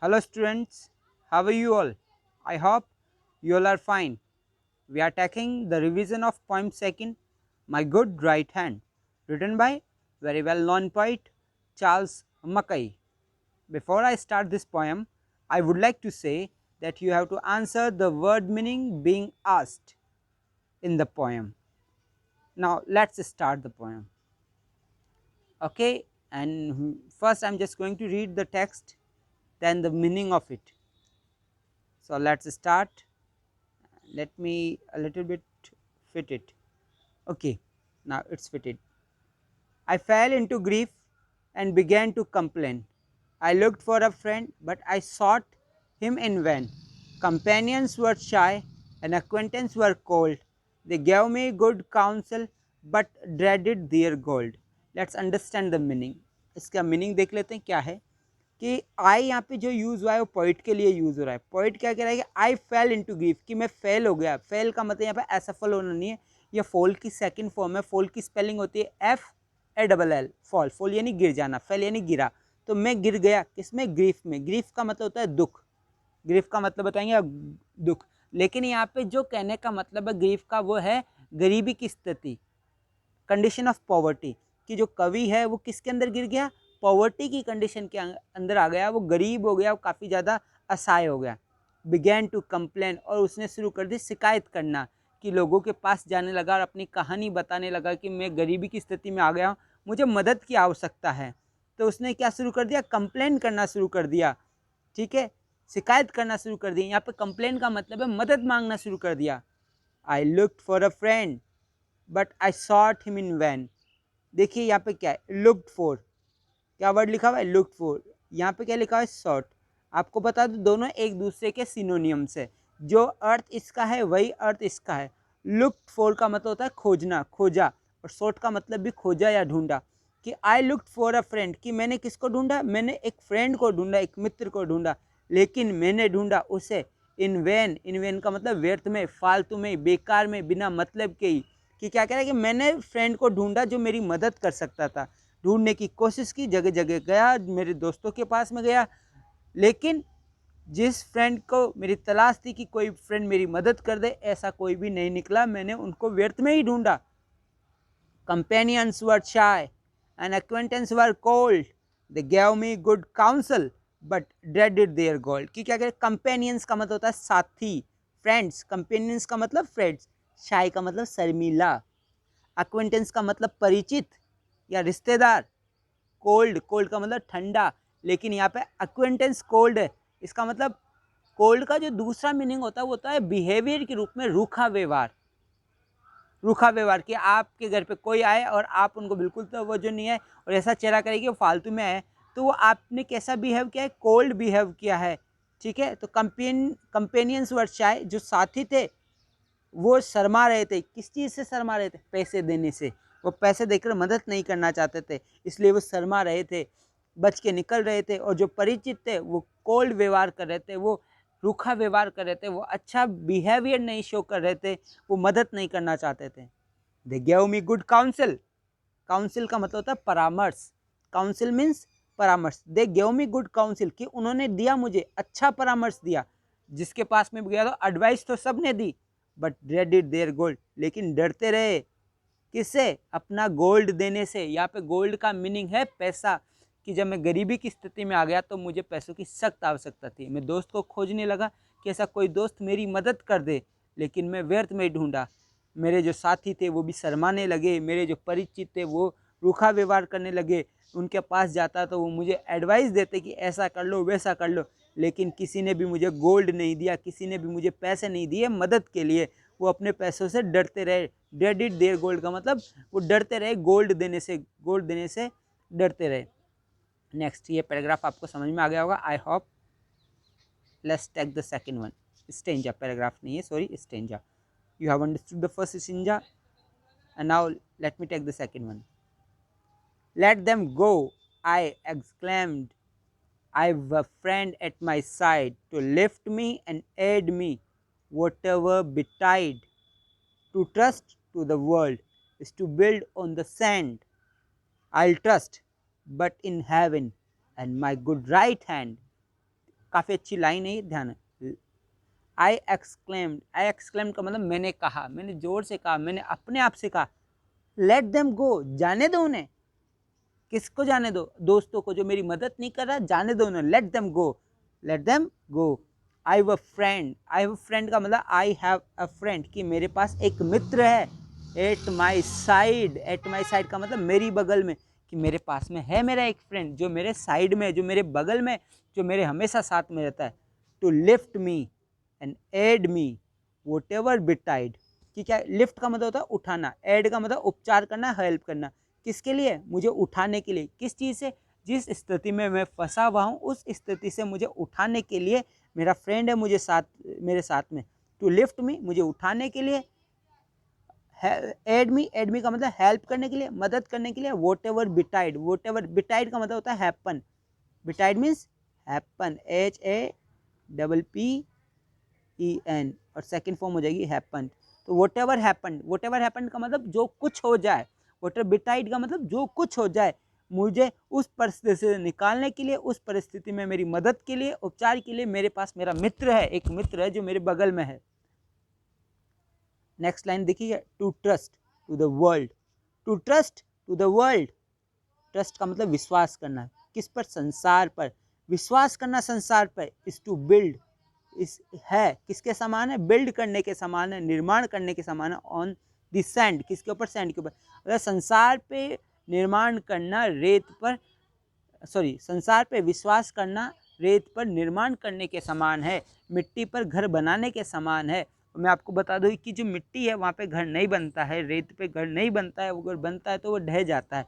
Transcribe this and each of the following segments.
Hello students, how are you all? I hope you all are fine. We are taking the revision of poem second, My Good Right Hand, written by very well known poet Charles Mackay. Before I start this poem, I would like to say that you have to answer the word meaning being asked in the poem. Now let's start the poem. Okay, and first I'm just going to read the text, then the meaning of it. So let's start. Let me a little bit fit it. Okay, now it's fitted. I fell into grief and began to complain. I looked for a friend, but I sought him in vain. Companions were shy and acquaintances were cold. They gave me good counsel, but dreaded their gold. Let's understand the meaning. इसका meaning देख लेते हैं क्या है कि आई यहाँ पे जो यूज़ हुआ है वो पोइट के लिए यूज़ हो रहा है। पोइट क्या कह रहा है कि आई फेल इनटू ग्रीफ, कि मैं फेल हो गया। फेल का मतलब यहाँ पे असफल होना नहीं है, ये फॉल की सेकंड फॉर्म है। फॉल की स्पेलिंग होती है FALL, फॉल। फॉल यानी गिर जाना, फेल यानी गिरा। तो मैं गिर गया किसमें? ग्रीफ में। ग्रीफ का मतलब होता है दुख। ग्रीफ का मतलब बताएंगे आप, दुख। लेकिन यहाँ पे जो कहने का मतलब है ग्रीफ का वो है गरीबी की स्थिति, कंडीशन ऑफ पॉवर्टी। कि जो कवि है वो किसके अंदर गिर गया? पॉवर्टी की कंडीशन के अंदर आ गया, वो गरीब हो गया, वो काफ़ी ज़्यादा असहाय हो गया। बिगैन टू कंप्लेन, और उसने शुरू कर दी शिकायत करना, कि लोगों के पास जाने लगा और अपनी कहानी बताने लगा कि मैं गरीबी की स्थिति में आ गया हूँ, मुझे मदद की आवश्यकता है। तो उसने क्या शुरू कर दिया? कंप्लेन करना शुरू कर दिया। ठीक है, शिकायत करना शुरू कर दी। यहाँ पे कंप्लेन का मतलब है मदद मांगना शुरू कर दिया। I looked for a friend but I sought him in vain. देखिए यहाँ पे क्या है? लुक्ड फॉर, क्या वर्ड लिखा हुआ है? Looked for. यहाँ पे क्या लिखा हुआ है? सॉट। आपको बता दो दोनों एक दूसरे के सिनोनियम्स है। जो अर्थ इसका है वही अर्थ इसका है। लुक्ड फॉर का मतलब होता है खोजना, खोजा। और सॉट का मतलब भी खोजा या ढूंढा। कि आई लुक्ड फॉर अ फ्रेंड, कि मैंने किसको ढूंढा? मैंने एक फ्रेंड को ढूंढा, एक मित्र को ढूंढा। लेकिन मैंने ढूंढा उसे इन वैन। इन वैन का मतलब व्यर्थ में, फालतू में, बेकार में, बिना मतलब के ही। कि क्या कह रहा है कि मैंने फ्रेंड को ढूंढा जो मेरी मदद कर सकता था। ढूंढने की कोशिश की, जगह जगह गया, मेरे दोस्तों के पास में गया, लेकिन जिस फ्रेंड को मेरी तलाश थी कि कोई फ्रेंड मेरी मदद कर दे, ऐसा कोई भी नहीं निकला। मैंने उनको व्यर्थ में ही ढूंढा। Companions were shy and acquaintances were cold, they gave me good counsel but dreaded their gold। कि क्या करें? कंपेनियंस का मतलब होता है साथी, फ्रेंड्स। कंपेनियंस का मतलब फ्रेंड्स। शाय का मतलब शर्मीला। अक्वेंटेंस का मतलब परिचित या रिश्तेदार। कोल्ड, कोल्ड का मतलब ठंडा। लेकिन यहाँ पे अक्वेंटेंस कोल्ड है, इसका मतलब कोल्ड का जो दूसरा मीनिंग होता है वो होता है बिहेवियर के रूप में, रूखा व्यवहार। रूखा व्यवहार, कि आपके घर पे कोई आए और आप उनको बिल्कुल तवज्जो नहीं है और ऐसा चेहरा करे कि वो फालतू में है, तो वो आपने कैसा बिहेव किया है? कोल्ड बिहेव किया है। ठीक है, तो कंपेनियंस वर शाय, जो साथी थे वो शर्मा रहे थे। किस चीज़ से शर्मा रहे थे? पैसे देने से। वो पैसे देकर मदद नहीं करना चाहते थे, इसलिए वो शर्मा रहे थे, बच के निकल रहे थे। और जो परिचित थे वो कोल्ड व्यवहार कर रहे थे, वो रूखा व्यवहार कर रहे थे, वो अच्छा बिहेवियर नहीं शो कर रहे थे, वो मदद नहीं करना चाहते थे। They gave me good council. Council का मतलब होता है परामर्श। काउंसिल मीन्स परामर्श। They gave me good council, कि उन्होंने दिया मुझे अच्छा परामर्श दिया। जिसके पास में गया तो एडवाइस तो सबने दी, बट ड्रेडिड देयर गोल्ड, लेकिन डरते रहे। किससे? अपना गोल्ड देने से। यहाँ पे गोल्ड का मीनिंग है पैसा। कि जब मैं गरीबी की स्थिति में आ गया तो मुझे पैसों की सख्त आवश्यकता थी। मैं दोस्त को खोजने लगा कि ऐसा कोई दोस्त मेरी मदद कर दे, लेकिन मैं व्यर्थ में ढूंढा। मेरे जो साथी थे वो भी शर्माने लगे, मेरे जो परिचित थे वो रूखा व्यवहार करने लगे। उनके पास जाता तो वो मुझे एडवाइस देते कि ऐसा कर लो, वैसा कर लो, लेकिन किसी ने भी मुझे गोल्ड नहीं दिया, किसी ने भी मुझे पैसे नहीं दिए मदद के लिए। वो अपने पैसों से डरते रहे। डेडिड देयर गोल्ड का मतलब वो डरते रहे गोल्ड देने से, गोल्ड देने से डरते रहे। नेक्स्ट, ये पैराग्राफ आपको समझ में आ गया होगा, I hope. Let's take the second one. Stanza, paragraph नहीं है, sorry, stanza. You have understood the first stanza, and now let me take the second one. Let them go, I exclaimed. I've a friend at my side to lift me and aid me, whatever betide. To trust to the world is to build on the sand. I'll trust, but in heaven and my good right hand. काफ़ी अच्छी line है ये, ध्यान है। आई exclaimed का मतलब मैंने कहा, मैंने जोर से कहा, मैंने अपने आप से कहा। लेट देम गो, जाने दो उन्हें। किसको जाने दो? दोस्तों को जो मेरी मदद नहीं कर रहा, जाने दो उन्हें। Let them go, let them go. I have a friend का मतलब आई हैव अ फ्रेंड, कि मेरे पास एक मित्र है। एट माई साइड का मतलब मेरी बगल में, कि मेरे पास में है मेरा एक फ्रेंड जो मेरे साइड में, जो मेरे बगल में, जो मेरे हमेशा साथ में रहता है। To lift me and aid me whatever betide, कि क्या लिफ्ट का मतलब होता है उठाना, एड का मतलब उपचार करना, हेल्प करना। किसके लिए? मुझे उठाने के लिए। किस चीज़ से? जिस स्थिति में मैं फंसा हुआ हूँ उस स्थिति से मुझे उठाने के लिए मेरा फ्रेंड है मुझे साथ, मेरे साथ में। टू लिफ्ट मी, मुझे उठाने के लिए। एड मी का मतलब हेल्प करने के लिए, मदद करने के लिए। वोट एवर बिटाइड का मतलब होता है happen. Betide means happen, HAPPEN, और सेकेंड फॉर्म हो जाएगी हैपन। तो वोट एवर हैपन का मतलब जो कुछ हो जाए। वोट एवर बिटाइड का मतलब जो कुछ हो जाए, मुझे उस परिस्थिति से निकालने के लिए, उस परिस्थिति में मेरी मदद के लिए, उपचार के लिए मेरे पास मेरा मित्र है, एक मित्र है जो मेरे बगल में है। नेक्स्ट लाइन देखिए, to trust to the world. To trust to the world, trust का मतलब विश्वास करना। किस पर? संसार पर। विश्वास करना संसार पर। इज टू बिल्ड, इस है किसके समान है? बिल्ड करने के समान है, निर्माण करने के समान है। ऑन द सैंड, किसके ऊपर? सैंड के ऊपर। अगर संसार पे निर्माण करना रेत पर, संसार पे विश्वास करना रेत पर निर्माण करने के समान है, मिट्टी पर घर बनाने के समान है। मैं आपको बता दूं कि जो मिट्टी है वहाँ पे घर नहीं बनता है, रेत पे घर नहीं बनता है, वो अगर बनता है तो वो ढह जाता है,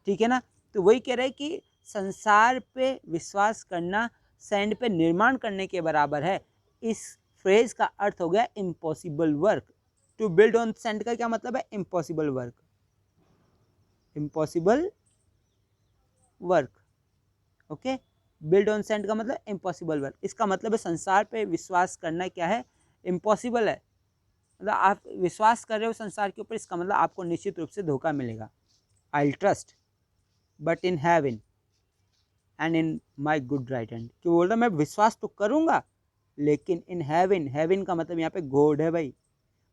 ठीक है ना। तो वही कह रहे हैं कि संसार पे विश्वास करना सैंड पे निर्माण करने के बराबर है। इस फ्रेज का अर्थ हो गया impossible work. To build on sand का क्या मतलब है? Impossible work, impossible work. Okay, build on sand का मतलब इम्पॉसिबल वर्क। इसका मतलब है संसार पे विश्वास करना क्या है? इम्पॉसिबल है। मतलब आप विश्वास कर रहे हो संसार के ऊपर, इसका मतलब आपको निश्चित रूप से धोखा मिलेगा। I trust but in heaven and in my good right hand, कि बोल रहा मैं विश्वास तो करूंगा लेकिन इन हेवन, हेवन का मतलब यहाँ पे गॉड है भाई।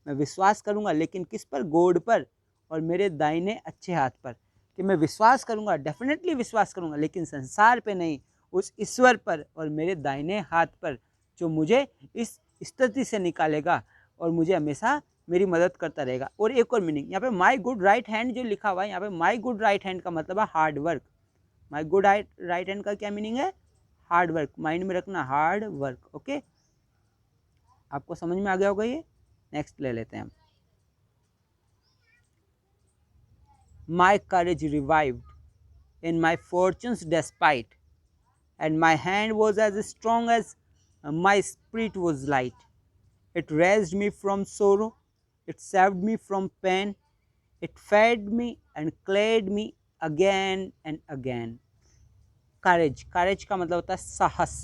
मैं विश्वास करूंगा लेकिन किस पर? गॉड पर, और मेरे दाहिने अच्छे हाथ पर। कि मैं विश्वास करूंगा, डेफिनेटली विश्वास करूंगा, लेकिन संसार पे नहीं, उस ईश्वर पर और मेरे दाहिने हाथ पर, जो मुझे इस स्थिति से निकालेगा और मुझे हमेशा मेरी मदद करता रहेगा। और एक और मीनिंग यहाँ पे माई गुड राइट हैंड जो लिखा हुआ है, यहाँ पे माई गुड राइट हैंड का मतलब है hard work. My good right hand का क्या मीनिंग है? Hard work. माइंड में रखना, हार्ड वर्क। ओके, आपको समझ में आ गया होगा ये। नेक्स्ट ले लेते हैं हम। My courage revived in my fortunes despite, and my hand was as strong as my spirit was light. It raised me from sorrow, it saved me from pain, it fed me and clad me again and again. करेज का मतलब होता है साहस।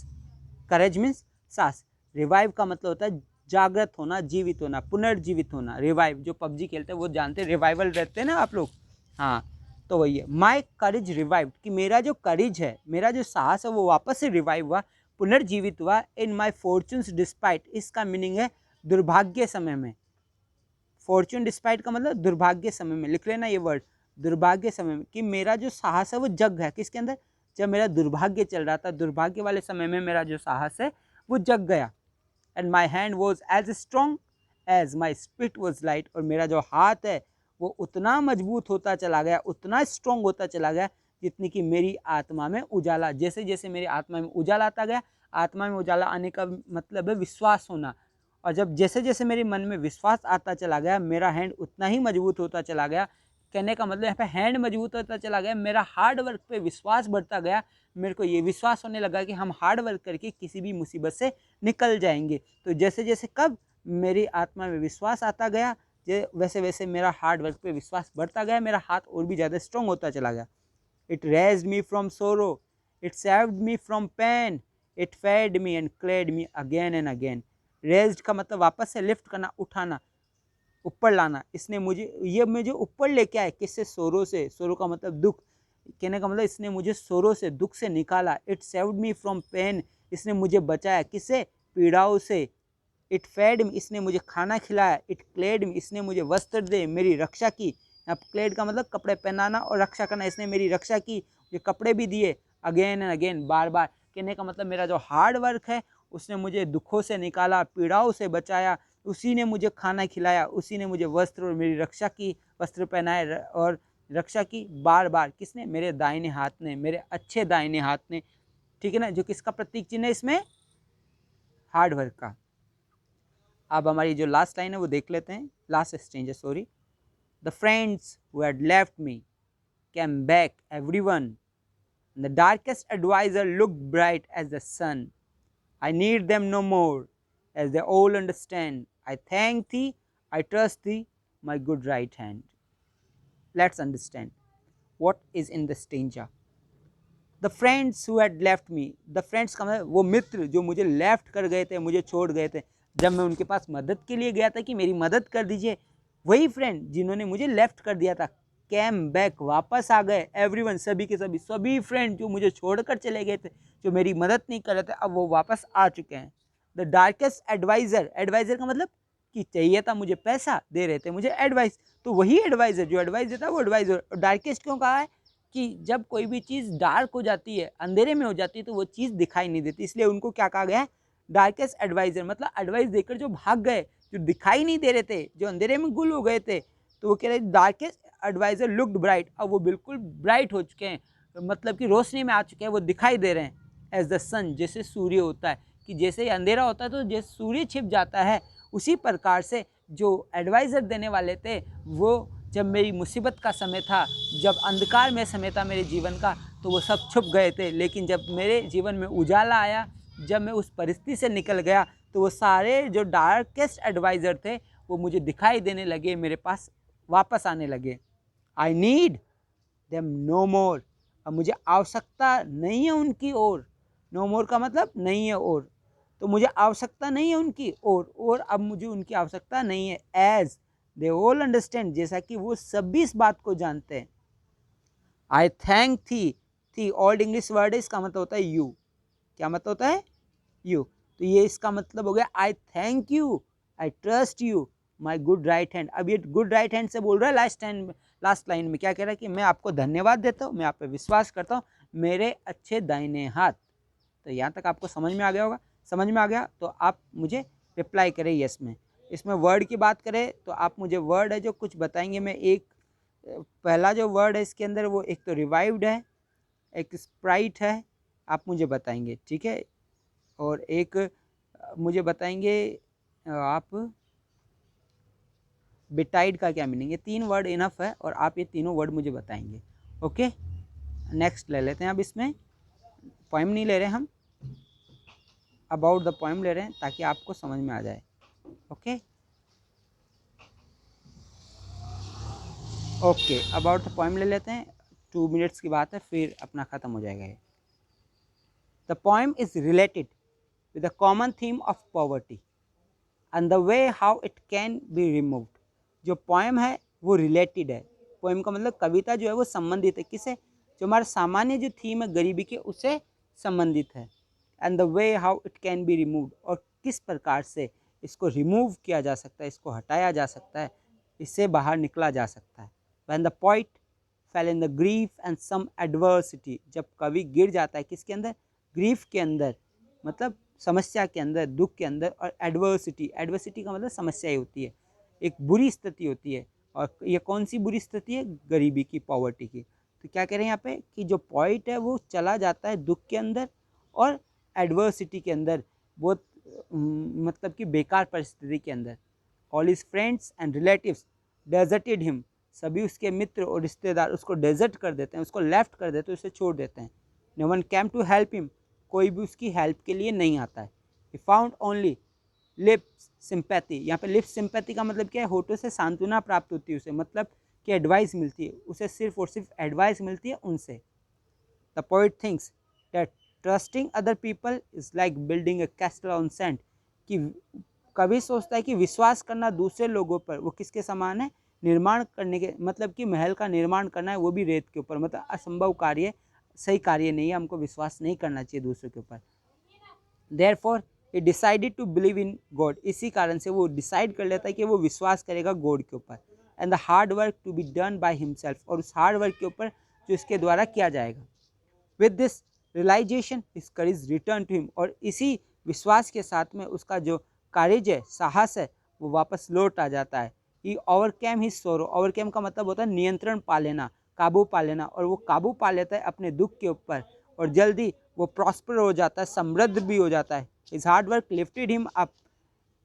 करेज means साहस। Revive का मतलब होता है जागृत होना, जीवित होना, पुनर्जीवित होना। रिवाइव, जो पबजी खेलते हैं वो जानते हैं, रिवाइवल रहते हैं ना आप लोग। हाँ, तो वही है माई करेज रिवाइव, कि मेरा जो करेज है, मेरा जो साहस है वो वापस से रिवाइव हुआ, पुनर्जीवित हुआ। इन माई फॉर्चून्स डिस्पाइट, इसका मीनिंग है दुर्भाग्य समय में। फॉर्चून डिस्पाइट का मतलब दुर्भाग्य समय में, लिख लेना ये वर्ड, दुर्भाग्य समय में। कि मेरा जो साहस है वो जग गया, किसके अंदर? जब मेरा दुर्भाग्य चल रहा था, दुर्भाग्य वाले समय में मेरा जो साहस है वो जग गया। And my hand was as strong as my spirit was light, और मेरा जो हाथ है वो उतना मजबूत होता चला गया, उतना स्ट्रॉन्ग होता चला गया, जितनी कि मेरी आत्मा में उजाला, जैसे जैसे मेरी आत्मा में उजाला आता गया। आत्मा में उजाला आने का मतलब है विश्वास होना, और जब जैसे जैसे मेरे मन में विश्वास आता चला गया, मेरा हैंड उतना ही मजबूत होता चला गया। कहने का मतलब यहाँ पे हैंड मजबूत होता चला गया, मेरा हार्ड वर्क पे विश्वास बढ़ता गया। मेरे को ये विश्वास होने लगा कि हम हार्ड वर्क करके किसी भी मुसीबत से निकल जाएंगे। तो जैसे जैसे कब मेरी आत्मा में विश्वास आता गया, वैसे वैसे मेरा हार्ड वर्क पे विश्वास बढ़ता गया, मेरा हाथ और भी ज़्यादा स्ट्रॉन्ग होता चला गया। It raised me from sorrow, it saved me from pain, it fed me and clad me again and again. Raised का मतलब वापस से लिफ्ट करना, उठाना, ऊपर लाना। इसने मुझे ऊपर लेके आए, किससे? सोरो से। सोरो का मतलब दुख। कहने का मतलब इसने मुझे शोरों से, दुख से निकाला। It saved me from pain, इसने मुझे बचाया, किससे? पीड़ाओं से। इट फेड मी, इसने मुझे खाना खिलाया। इट क्लेड मी, इसने मुझे वस्त्र दे, मेरी रक्षा की। अब क्लेड का मतलब कपड़े पहनाना और रक्षा करना, इसने मेरी रक्षा की, ये कपड़े भी दिए। अगेन एंड अगेन, बार बार। कहने का मतलब मेरा जो हार्ड वर्क है उसने मुझे दुखों से निकाला, पीड़ाओं से बचाया, उसी ने मुझे खाना खिलाया, उसी ने मुझे वस्त्र और मेरी रक्षा की, वस्त्र पहनाए और रक्षा की बार बार। किसने? मेरे दाहिने हाथ ने, मेरे अच्छे दाहिने हाथ ने। ठीक है ना, जो किसका प्रतीक चिन्ह है इसमें? हार्ड वर्क का। अब हमारी जो लास्ट लाइन है वो देख लेते हैं, लास्ट स्टेंज है, sorry. The friends who had left me came back everyone, the darkest advisor looked bright as the sun. I need them no more, as they all understand. I thank thee, I trust thee, my good right hand. Let's understand what is in the stanza. The friends who had left me, the friends का मतलब वो मित्र जो मुझे left कर गए थे, मुझे छोड़ गए थे जब मैं उनके पास मदद के लिए गया था कि मेरी मदद कर दीजिए, वही फ्रेंड जिन्होंने मुझे लेफ्ट कर दिया था, कैम बैक, वापस आ गए। एवरीवन, सभी के सभी, सभी फ्रेंड जो मुझे छोड़कर चले गए थे, जो मेरी मदद नहीं कर रहे थे, अब वो वापस आ चुके हैं। द डार्केस्ट एडवाइज़र, एडवाइज़र का मतलब कि चाहिए था मुझे पैसा, दे रहे थे मुझे एडवाइस, तो वही एडवाइज़र जो एडवाइस देता है वो एडवाइज़र। डार्केस्ट क्यों कहा है? कि जब कोई भी चीज़ डार्क हो जाती है, अंधेरे में हो जाती है, तो वो चीज़ दिखाई नहीं देती, इसलिए उनको क्या कहा गया है? Darkest adviser. मतलब एडवाइस देकर जो भाग गए, जो दिखाई नहीं दे रहे थे, जो अंधेरे में गुल हो गए थे, तो वो कह रहे डार्केस्ट एडवाइज़र लुक्ड ब्राइट, अब वो बिल्कुल ब्राइट हो चुके हैं, मतलब कि रोशनी में आ चुके हैं, वो दिखाई दे रहे हैं। एज द सन, जैसे सूर्य होता है, कि जैसे अंधेरा होता है तो जैसे सूर्य छिप जाता है, उसी प्रकार से जो एडवाइज़र देने वाले थे वो जब मेरी मुसीबत का समय था, जब अंधकार में समय था मेरे जीवन का, तो वो सब छुप गए थे। लेकिन जब मेरे जीवन में उजाला आया, जब मैं उस परिस्थिति से निकल गया, तो वो सारे जो डार्केस्ट एडवाइज़र थे वो मुझे दिखाई देने लगे, मेरे पास वापस आने लगे। आई नीड देम नो मोर, अब मुझे आवश्यकता नहीं है उनकी ओर। नो मोर का मतलब नहीं है और, तो मुझे आवश्यकता नहीं है उनकी और अब मुझे उनकी आवश्यकता नहीं है। एज दे ऑल अंडरस्टैंड, जैसा कि वो सभी इस बात को जानते हैं। आई थैंक थी ओल्ड इंग्लिश वर्ड है, इसका मतलब होता है यू। क्या मतलब होता है? यू। तो ये इसका मतलब हो गया आई thank you, I trust you, my good right hand. अब ये गुड राइट हैंड से बोल रहा है लास्ट लाइन में क्या कह रहा है? कि मैं आपको धन्यवाद देता हूँ, मैं आप पे विश्वास करता हूँ, मेरे अच्छे दाहिने हाथ। तो यहाँ तक आपको समझ में आ गया होगा। समझ में आ गया तो आप मुझे रिप्लाई करें यस में। इसमें वर्ड की बात करें तो आप मुझे वर्ड है जो कुछ बताएंगे। मैं एक पहला जो वर्ड है इसके अंदर वो एक तो रिवाइव्ड है, एक स्प्राइट है, आप मुझे बताएंगे, ठीक है। और एक मुझे बताएंगे आप बिटाइड का क्या मीनिंग है। 3 वर्ड इनफ है और आप ये तीनों वर्ड मुझे बताएंगे। ओके, नेक्स्ट ले लेते हैं। अब इसमें पोएम नहीं ले रहे हम, अबाउट द पोएम ले रहे हैं ताकि आपको समझ में आ जाए। Okay okay, about the poem ले लेते हैं। 2 मिनट्स की बात है, फिर अपना ख़त्म हो जाएगा ये। The poem is related with the common theme of poverty and the way how it can be removed. जो पोएम है वो रिलेटेड है। पोएम का मतलब कविता जो है वो संबंधित है किससे? जो हमारा सामान्य जो थीम है गरीबी के, उससे संबंधित है। And the way how it can be removed, और किस प्रकार से इसको रिमूव किया जा सकता है, इसको हटाया जा सकता है, इससे बाहर निकला जा सकता है। When the poet fell in the grief and some adversity, जब कवि गिर जाता है किसके अंदर? ग्रीफ के अंदर, मतलब समस्या के अंदर, दुख के अंदर। और एडवर्सिटी, एडवर्सिटी का मतलब समस्या ही होती है, एक बुरी स्थिति होती है। और ये कौन सी बुरी स्थिति है? गरीबी की, पॉवर्टी की। तो क्या कह रहे हैं यहाँ पे कि जो पॉइंट है वो चला जाता है दुख के अंदर और एडवर्सिटी के अंदर, बहुत मतलब कि बेकार परिस्थिति के अंदर। All his friends and relatives deserted him, सभी उसके मित्र और रिश्तेदार उसको डेजर्ट कर देते हैं, उसको लेफ्ट कर देते हैं, उसे छोड़ देते हैं। No one came to help him, कोई भी उसकी हेल्प के लिए नहीं आता है। He found only lip sympathy, यहाँ पे लिप सिंपैथी का मतलब क्या है? होठों से सांत्वना प्राप्त होती है उसे, मतलब कि एडवाइस मिलती है उसे, सिर्फ और सिर्फ एडवाइस मिलती है उनसे। The poet thinks that trusting other people is like building a castle on sand, कि कभी सोचता है कि विश्वास करना दूसरे लोगों पर वो किसके समान है? निर्माण करने के मतलब कि महल का निर्माण करना है वो भी रेत के ऊपर, मतलब असंभव कार्य, सही कार्य नहीं है, हमको विश्वास नहीं करना चाहिए दूसरों के ऊपर। Therefore he decided to believe in God, इसी कारण से वो डिसाइड कर लेता है कि वो विश्वास करेगा गॉड के ऊपर। And the hard work to be done by himself, और उस हार्ड वर्क के ऊपर जो इसके द्वारा किया जाएगा। With this realisation his courage return to him, और इसी विश्वास के साथ में उसका जो करेज है, साहस है, वो वापस लौट आ जाता है। ही ओवरकेम हिज सोरो, ओवरकेम का मतलब होता है नियंत्रण पा लेना, काबू पा लेना, और वो काबू पा लेता है अपने दुख के ऊपर, और जल्दी वो प्रॉस्पर हो जाता है, समृद्ध भी हो जाता है। His hard work lifted him up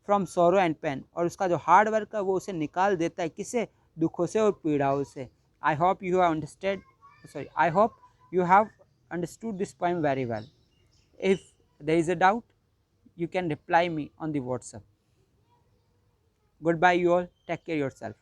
from sorrow and pain, और उसका जो हार्ड वर्क है वो उसे निकाल देता है, किससे, दुखों से और पीड़ाओं से। I hope you have understand, sorry, I hope you have understood this poem very well. If there is a doubt, you can reply me on the WhatsApp. Goodbye you all, take care yourself.